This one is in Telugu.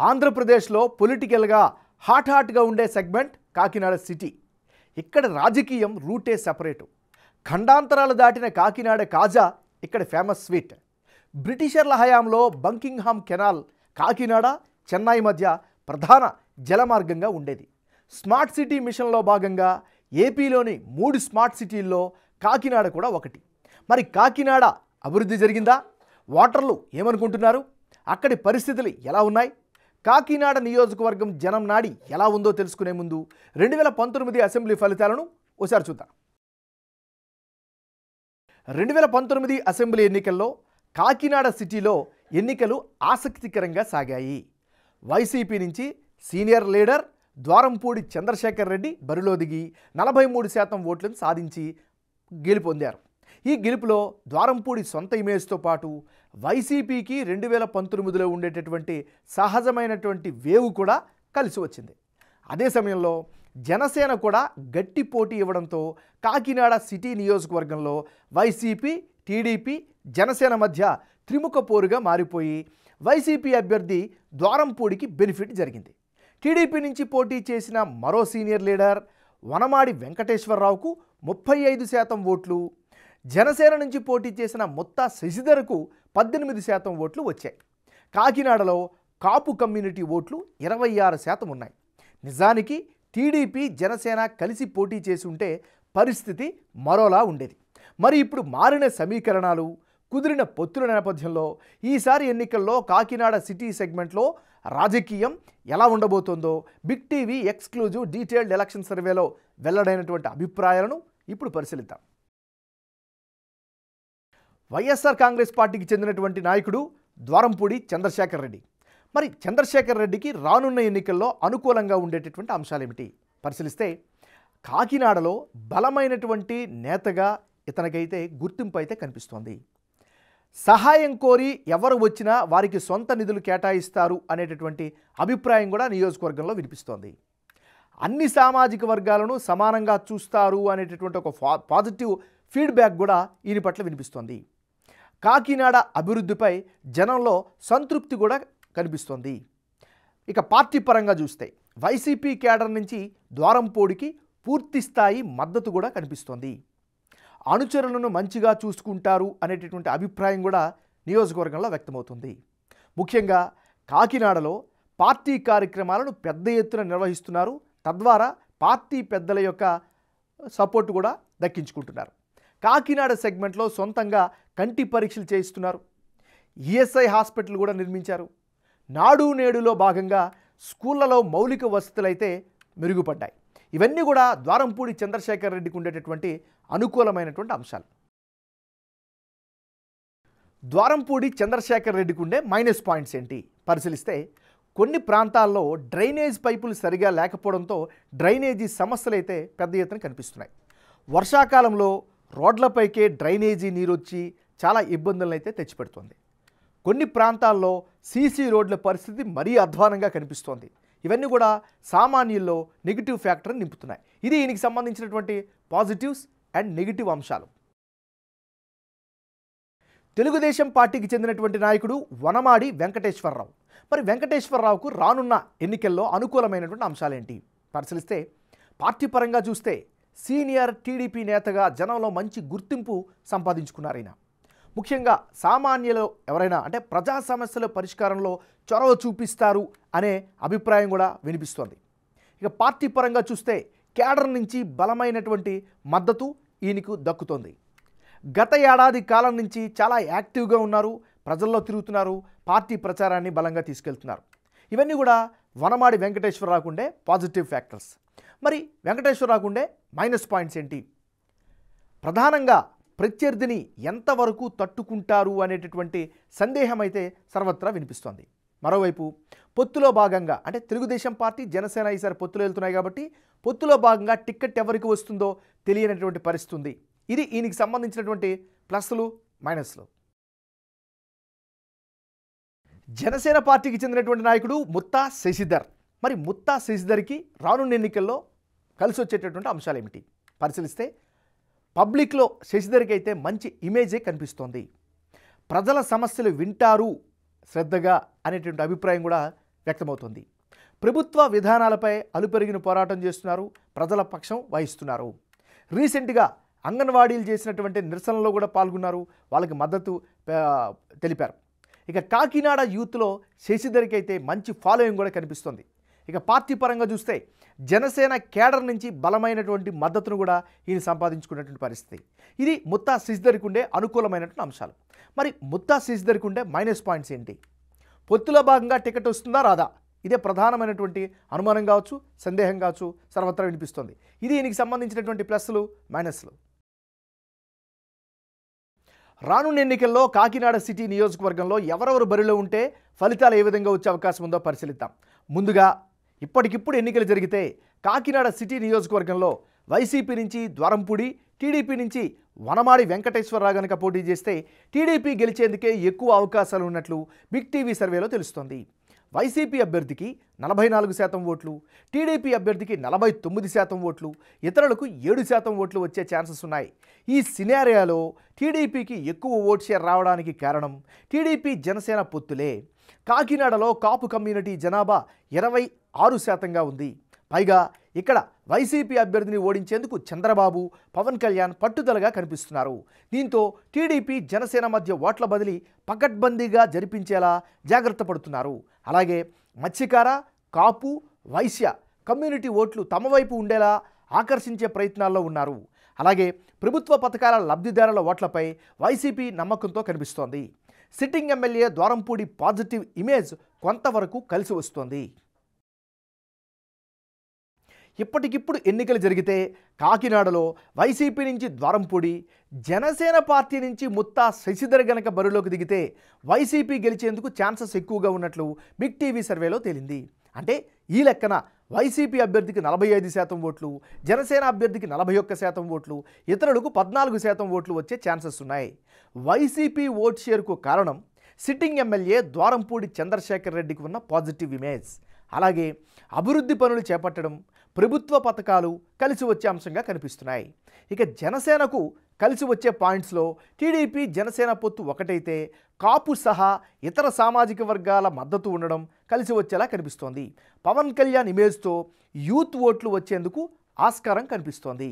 ఆంధ్రప్రదేశ్లో పొలిటికల్గా హాట్గా ఉండే సెగ్మెంట్ కాకినాడ సిటీ. ఇక్కడ రాజకీయం రూటే సెపరేటు. ఖండాంతరాలు దాటిన కాకినాడ కాజా ఇక్కడ ఫేమస్ స్వీట్. బ్రిటిషర్ల హయాంలో బంకింగ్హామ్ కెనాల్ కాకినాడ చెన్నై మధ్య ప్రధాన జలమార్గంగా ఉండేది. స్మార్ట్ సిటీ మిషన్లో భాగంగా ఏపీలోని 3 స్మార్ట్ సిటీల్లో కాకినాడ కూడా ఒకటి. మరి కాకినాడ అభివృద్ధి జరిగిందా? ఓటర్లు ఏమనుకుంటున్నారు? అక్కడి పరిస్థితులు ఎలా ఉన్నాయి? కాకినాడ నియోజకవర్గం జనం నాడి ఎలా ఉందో తెలుసుకునే ముందు 2019 అసెంబ్లీ ఫలితాలను ఒకసారి చూద్దాం. 2019 అసెంబ్లీ ఎన్నికల్లో కాకినాడ సిటీలో ఎన్నికలు ఆసక్తికరంగా సాగాయి. వైసీపీ నుంచి సీనియర్ లీడర్ ద్వారంపూడి చంద్రశేఖర్ రెడ్డి బరిలో దిగి 43% ఓట్లను సాధించి గెలుపొందారు. ఈ గెలుపులో ద్వారంపూడి సొంత ఇమేజ్తో పాటు వైసీపీకి 2019లో ఉండేటటువంటి సహజమైనటువంటి వేవ్ కూడా కలిసి వచ్చింది. అదే సమయంలో జనసేన కూడా గట్టి పోటీ ఇవ్వడంతో కాకినాడ సిటీ నియోజకవర్గంలో వైసీపీ, టీడీపీ, జనసేన మధ్య త్రిముఖ పోరుగా మారిపోయి వైసీపీ అభ్యర్థి ద్వారంపూడికి బెనిఫిట్ జరిగింది. టీడీపీ నుంచి పోటీ చేసిన మరో సీనియర్ లీడర్ వనమాడి వెంకటేశ్వరరావుకు 35% ఓట్లు, జనసేన నుంచి పోటీ చేసిన ముత్తా శశిధర్కు 18% ఓట్లు వచ్చాయి. కాకినాడలో కాపు కమ్యూనిటీ ఓట్లు 26% ఉన్నాయి. నిజానికి టీడీపీ, జనసేన కలిసి పోటీ చేసి ఉంటే పరిస్థితి మరోలా ఉండేది. మరి ఇప్పుడు మారిన సమీకరణాలు, కుదిరిన పొత్తుల నేపథ్యంలో ఈసారి ఎన్నికల్లో కాకినాడ సిటీ సెగ్మెంట్లో రాజకీయం ఎలా ఉండబోతోందో big TV exclusive detailed election సర్వేలో వెల్లడైనటువంటి అభిప్రాయాలను ఇప్పుడు పరిశీలిద్దాం. వైఎస్ఆర్ కాంగ్రెస్ పార్టీకి చెందినటువంటి నాయకుడు ద్వారంపూడి చంద్రశేఖర్ రెడ్డి. మరి చంద్రశేఖర్ రెడ్డికి రానున్న ఎన్నికల్లో అనుకూలంగా ఉండేటటువంటి అంశాలు ఏమిటి పరిశీలిస్తే, కాకినాడలో బలమైనటువంటి నేతగా ఇతనికైతే గుర్తింపు అయితే కనిపిస్తోంది. సహాయం కోరి ఎవరు వచ్చినా వారికి సొంత నిధులు కేటాయిస్తారు అనేటటువంటి అభిప్రాయం కూడా నియోజకవర్గంలో వినిపిస్తోంది. అన్ని సామాజిక వర్గాలను సమానంగా చూస్తారు అనేటటువంటి ఒక పాజిటివ్ ఫీడ్బ్యాక్ కూడా ఈయన పట్ల వినిపిస్తోంది. కాకినాడ అభివృద్ధిపై జనంలో సంతృప్తి కూడా కనిపిస్తోంది. ఇక పార్టీ పరంగా చూస్తే వైసీపీ కేడర్ నుంచి ద్వారంపూడికి పూర్తి స్థాయి మద్దతు కూడా కనిపిస్తోంది. అనుచరులను మంచిగా చూసుకుంటారు అనేటటువంటి అభిప్రాయం కూడా నియోజకవర్గంలో వ్యక్తమవుతుంది. ముఖ్యంగా కాకినాడలో పార్టీ కార్యక్రమాలను పెద్ద ఎత్తున నిర్వహిస్తున్నారు. తద్వారా పార్టీ పెద్దల యొక్క సపోర్టు కూడా దక్కించుకుంటున్నారు. కాకినాడ సెగ్మెంట్లో సొంతంగా కంటి పరీక్షలు చేయిస్తున్నారు. ఈఎస్ఐ హాస్పిటల్ కూడా నిర్మించారు. నాడు నేడులో భాగంగా స్కూళ్లలో మౌలిక వసతులు అయితే మెరుగుపడ్డాయి. ఇవన్నీ కూడా ద్వారంపూడి చంద్రశేఖర్ రెడ్డికి ఉండేటటువంటి అనుకూలమైనటువంటి అంశాలు. ద్వారంపూడి చంద్రశేఖర్ రెడ్డికి ఉండే మైనస్ పాయింట్స్ ఏంటి పరిశీలిస్తే, కొన్ని ప్రాంతాల్లో డ్రైనేజ్ పైపులు సరిగా లేకపోవడంతో డ్రైనేజీ సమస్యలు అయితే పెద్ద ఎత్తున కనిపిస్తున్నాయి. వర్షాకాలంలో రోడ్లపైకే డ్రైనేజీ నీరు వచ్చి చాలా ఇబ్బందులను అయితే తెచ్చిపెడుతోంది. కొన్ని ప్రాంతాల్లో సీసీ రోడ్ల పరిస్థితి మరీ అధ్వానంగా కనిపిస్తోంది. ఇవన్నీ కూడా సామాన్యుల్లో నెగిటివ్ ఫ్యాక్టర్ని నింపుతున్నాయి. ఇది దీనికి సంబంధించినటువంటి పాజిటివ్స్ అండ్ నెగిటివ్ అంశాలు. తెలుగుదేశం పార్టీకి చెందినటువంటి నాయకుడు వనమాడి వెంకటేశ్వరరావు. మరి వెంకటేశ్వరరావుకు రానున్న ఎన్నికల్లో అనుకూలమైనటువంటి అంశాలేంటి పరిశీలిస్తే, పార్టీ పరంగా చూస్తే సీనియర్ టీడీపీ నేతగా జనంలో మంచి గుర్తింపు సంపాదించుకున్నారు ఆయన. ముఖ్యంగా సామాన్యులు ఎవరైనా అంటే ప్రజా సమస్యల పరిష్కారంలో చొరవ చూపిస్తారు అనే అభిప్రాయం కూడా వినిపిస్తోంది. ఇక పార్టీ పరంగా చూస్తే కేడర్ నుంచి బలమైనటువంటి మద్దతు ఈయనకు దక్కుతోంది. గత ఏడాది కాలం నుంచి చాలా యాక్టివ్గా ఉన్నారు, ప్రజల్లో తిరుగుతున్నారు, పార్టీ ప్రచారాన్ని బలంగా తీసుకెళ్తున్నారు. ఇవన్నీ కూడా వనమాడి వెంకటేశ్వరరావుకు ఉండే పాజిటివ్ ఫ్యాక్టర్స్. మరి వెంకటేశ్వరరావుకు ఉండే మైనస్ పాయింట్స్ ఏంటి? ప్రధానంగా ప్రత్యర్థిని ఎంతవరకు తట్టుకుంటారు అనేటటువంటి సందేహం అయితే సర్వత్రా వినిపిస్తోంది. మరోవైపు పొత్తులో భాగంగా అంటే తెలుగుదేశం పార్టీ, జనసేన ఈసారి పొత్తులు వెళ్తున్నాయి కాబట్టి పొత్తులో భాగంగా టిక్కెట్ ఎవరికి వస్తుందో తెలియనటువంటి పరిస్థితి ఉంది. ఇది ఈయనకి సంబంధించినటువంటి ప్లస్లు మైనస్లు. జనసేన పార్టీకి చెందినటువంటి నాయకుడు ముత్తా శశిధర్. మరి ముత్తా శశిధర్కి రానున్న ఎన్నికల్లో కలిసి వచ్చేటటువంటి అంశాలు ఏమిటి పరిశీలిస్తే, పబ్లిక్లో శశిధర్కి అయితే మంచి ఇమేజే కనిపిస్తోంది. ప్రజల సమస్యలు వింటారు శ్రద్ధగా అనేటువంటి అభిప్రాయం కూడా వ్యక్తమవుతోంది. ప్రభుత్వ విధానాలపై అలుపెరిగిన పోరాటం చేస్తున్నారు, ప్రజల పక్షం వహిస్తున్నారు. రీసెంట్గా అంగన్వాడీలు చేసినటువంటి నిరసనలో కూడా పాల్గొన్నారు, వాళ్ళకి మద్దతు తెలిపారు. ఇక కాకినాడ యూత్లో శశిధర్కి అయితే మంచి ఫాలోయింగ్ కూడా కనిపిస్తుంది. ఇక పార్టీ పరంగా చూస్తే జనసేన కేడర్ నుంచి బలమైనటువంటి మద్దతును కూడా ఈయన సంపాదించుకున్నటువంటి పరిస్థితి. ఇది ముత్తా శశిధర్కి ఉండే అనుకూలమైనటువంటి అంశాలు. మరి ముత్తా శశిధర్కి ఉండే మైనస్ పాయింట్స్ ఏంటి? పొత్తులో భాగంగా టికెట్ వస్తుందా రాదా? ఇదే ప్రధానమైనటువంటి అనుమానం కావచ్చు, సందేహం కావచ్చు, సర్వత్రా వినిపిస్తుంది. ఇది ఈయనకి సంబంధించినటువంటి ప్లస్లు మైనస్లు. రానున్న ఎన్నికల్లో కాకినాడ సిటీ నియోజకవర్గంలో ఎవరెవరు బరిలో ఉంటే ఫలితాలు ఏ విధంగా వచ్చే అవకాశం ఉందో పరిశీలిద్దాం. ముందుగా ఇప్పటికిప్పుడు ఎన్నికలు జరిగితే కాకినాడ సిటీ నియోజకవర్గంలో వైసీపీ నుంచి ద్వారంపూడి, టీడీపీ నుంచి వనమాడి వెంకటేశ్వరరావు గనక పోటీ చేస్తే టీడీపీ గెలిచేందుకే ఎక్కువ అవకాశాలు ఉన్నట్లు బిగ్ టీవీ సర్వేలో తెలుస్తోంది. వైసీపీ అభ్యర్థికి 44% ఓట్లు, టీడీపీ అభ్యర్థికి 49% ఓట్లు, ఇతరులకు 7% ఓట్లు వచ్చే ఛాన్సెస్ ఉన్నాయి. ఈ సినారియాలో టీడీపీకి ఎక్కువ ఓట్ షేర్ రావడానికి కారణం టీడీపీ జనసేన పొత్తులే. కాకినాడలో కాపు కమ్యూనిటీ జనాభా 26%గా ఉంది. పైగా ఇక్కడ వైసీపీ అభ్యర్థిని ఓడించేందుకు చంద్రబాబు, పవన్ కళ్యాణ్ పట్టుదలగా కనిపిస్తున్నారు. దీంతో టీడీపీ జనసేన మధ్య ఓట్ల బదిలీ పకడ్బందీగా జరిపించేలా జాగ్రత్త పడుతున్నారు. అలాగే మత్స్యకార, కాపు, వైశ్య కమ్యూనిటీ ఓట్లు తమ వైపు ఉండేలా ఆకర్షించే ప్రయత్నాల్లో ఉన్నారు. అలాగే ప్రభుత్వ పథకాల లబ్ధిదారుల ఓట్లపై వైసీపీ నమ్మకంతో కనిపిస్తోంది. Sitting MLA Dwarampudi positive image కొంతవరకు కలిసి వస్తోంది. ఇప్పటికిప్పుడు ఎన్నికలు జరిగితే కాకినాడలో వైసీపీ నుంచి ద్వారంపూడి, జనసేన పార్టీ నుంచి ముత్తా శశిధర్ గనక బరిలోకి దిగితే వైసీపీ గెలిచేందుకు ఛాన్సెస్ ఎక్కువగా ఉన్నట్లు బిగ్ టీవీ సర్వేలో తేలింది. అంటే ఈ లెక్కన వైసీపీ అభ్యర్థికి 45% ఓట్లు, జనసేన అభ్యర్థికి 41% ఓట్లు, ఇతరులకు 14% ఓట్లు వచ్చే ఛాన్సెస్ ఉన్నాయి. వైసీపీ ఓట్ షేర్కు కారణం సిట్టింగ్ ఎమ్మెల్యే ద్వారంపూడి చంద్రశేఖర్ రెడ్డికి ఉన్న పాజిటివ్ ఇమేజ్. అలాగే అభివృద్ధి పనులు చేపట్టడం, ప్రభుత్వ పథకాలు కలిసి వచ్చే అంశంగా కనిపిస్తున్నాయి. ఇక జనసేనకు కలిసి వచ్చే పాయింట్స్లో టీడీపీ జనసేన పొత్తు ఒకటైతే కాపు సహా ఇతర సామాజిక వర్గాల మద్దతు ఉండడం కలిసి వచ్చేలా కనిపిస్తోంది. పవన్ కళ్యాణ్ ఇమేజ్తో యూత్ ఓట్లు వచ్చేందుకు ఆస్కారం కనిపిస్తోంది.